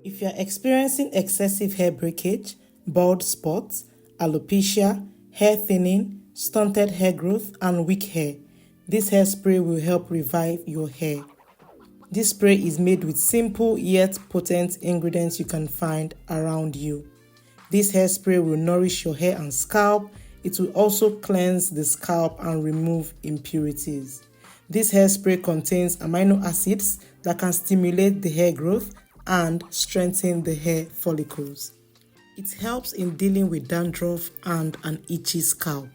If you're experiencing excessive hair breakage, bald spots, alopecia, hair thinning, stunted hair growth, and weak hair, this hairspray will help revive your hair. This spray is made with simple yet potent ingredients you can find around you. This hairspray will nourish your hair and scalp. It will also cleanse the scalp and remove impurities. This hairspray contains amino acids that can stimulate the hair growth and strengthen the hair follicles. It helps in dealing with dandruff and an itchy scalp.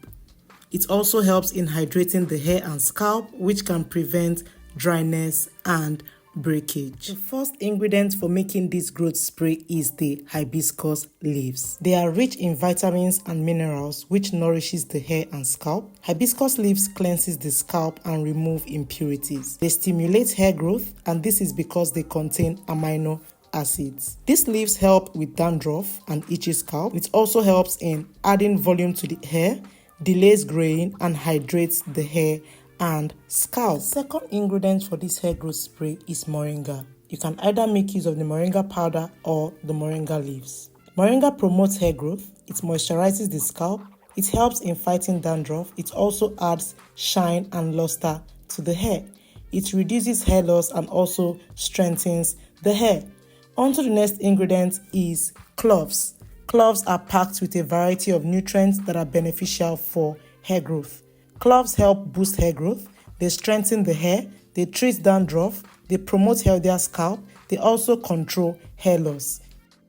It also helps in hydrating the hair and scalp, which can prevent dryness and breakage. The first ingredient for making this growth spray is the hibiscus leaves. They are rich in vitamins and minerals which nourishes the hair and scalp. Hibiscus leaves cleanses the scalp and remove impurities. They stimulate hair growth, and this is because they contain amino acids. These leaves help with dandruff and itchy scalp. It also helps in adding volume to the hair, delays graying, and hydrates the hair and scalp. The second ingredient for this hair growth spray is moringa. You can either make use of the moringa powder or the moringa leaves. Moringa promotes hair growth, it moisturizes the scalp, it helps in fighting dandruff, it also adds shine and luster to the hair. It reduces hair loss and also strengthens the hair. On to the next ingredient is cloves. Cloves are packed with a variety of nutrients that are beneficial for hair growth. Cloves help boost hair growth, they strengthen the hair, they treat dandruff, they promote healthier scalp, they also control hair loss.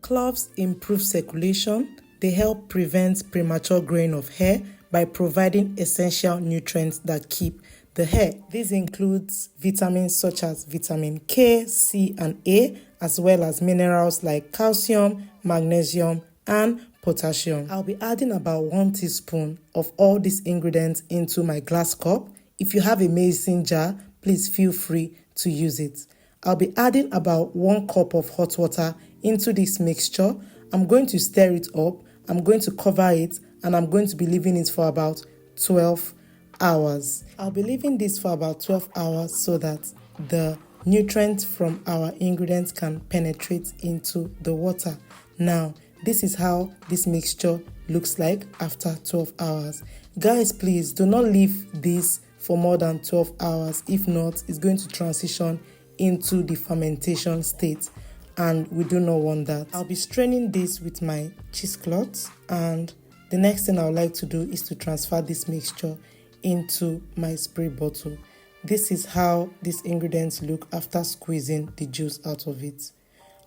Cloves improve circulation, they help prevent premature graying of hair by providing essential nutrients that keep the hair. This includes vitamins such as vitamin K, C, and A, as well as minerals like calcium, magnesium, and potassium. I'll be adding about 1 teaspoon of all these ingredients into my glass cup. If you have a mason jar, please feel free to use it. I'll be adding about 1 cup of hot water into this mixture. I'm going to stir it up, I'm going to cover it, and I'm going to be leaving it for about 12 hours. I'll be leaving this for about 12 hours so that the nutrients from our ingredients can penetrate into the water. Now, this is how this mixture looks like after 12 hours. Guys, please do not leave this for more than 12 hours. If not, it's going to transition into the fermentation state, and we do not want that. I'll be straining this with my cheesecloth, and the next thing I would like to do is to transfer this mixture into my spray bottle. This is how these ingredients look after squeezing the juice out of it.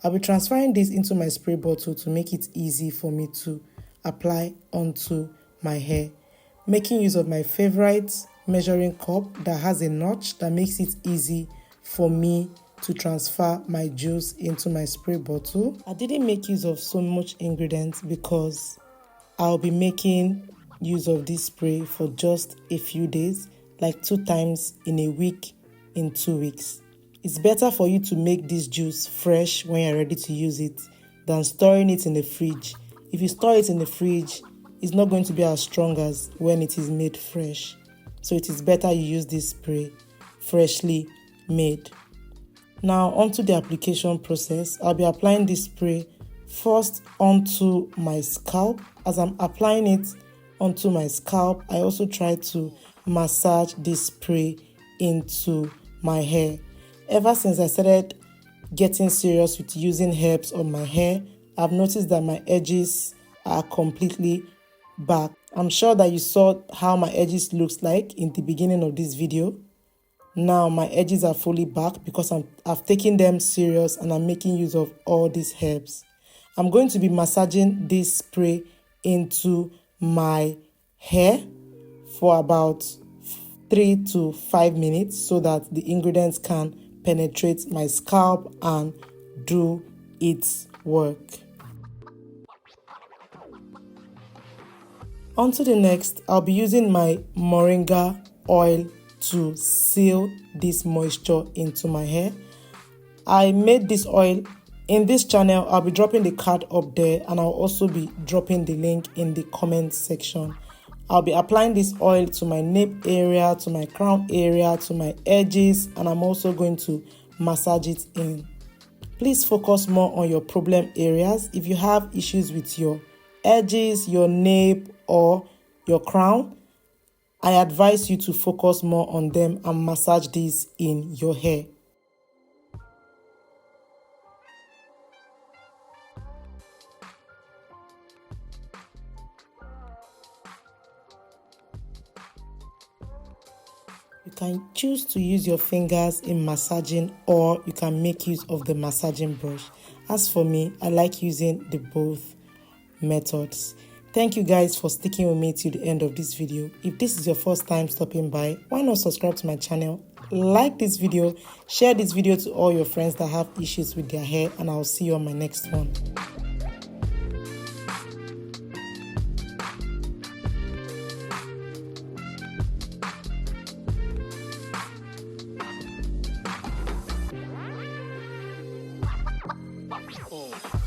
I'll be transferring this into my spray bottle to make it easy for me to apply onto my hair. Making use of my favorite measuring cup that has a notch that makes it easy for me to transfer my juice into my spray bottle. I didn't make use of so much ingredients because I'll be making use of this spray for just a few days, like 2 times in a week, in 2 weeks. It's better for you to make this juice fresh when you're ready to use it than storing it in the fridge. If you store it in the fridge, it's not going to be as strong as when it is made fresh. So it is better you use this spray freshly made. Now onto the application process. I'll be applying this spray first onto my scalp. As I'm applying it onto my scalp, I also try to massage this spray into my hair. Ever since I started getting serious with using herbs on my hair, I've noticed that my edges are completely back. I'm sure that you saw how my edges looks like in the beginning of this video. Now my edges are fully back because I've taken them serious and I'm making use of all these herbs. I'm going to be massaging this spray into my hair for about 3 to 5 minutes so that the ingredients can penetrate my scalp and do its work. On to the next, I'll be using my moringa oil to seal this moisture into my hair. I made this oil in this channel. I'll be dropping the card up there, and I'll also be dropping the link in the comment section. I'll be applying this oil to my nape area, to my crown area, to my edges, and I'm also going to massage it in. Please focus more on your problem areas. If you have issues with your edges, your nape, or your crown, I advise you to focus more on them and massage these in your hair. You can choose to use your fingers in massaging, or you can make use of the massaging brush. As for me, I like using the both methods. Thank you guys for sticking with me till the end of this video. If this is your first time stopping by, why not subscribe to my channel, like this video, share this video to all your friends that have issues with their hair, and I'll see you on my next one. Oh.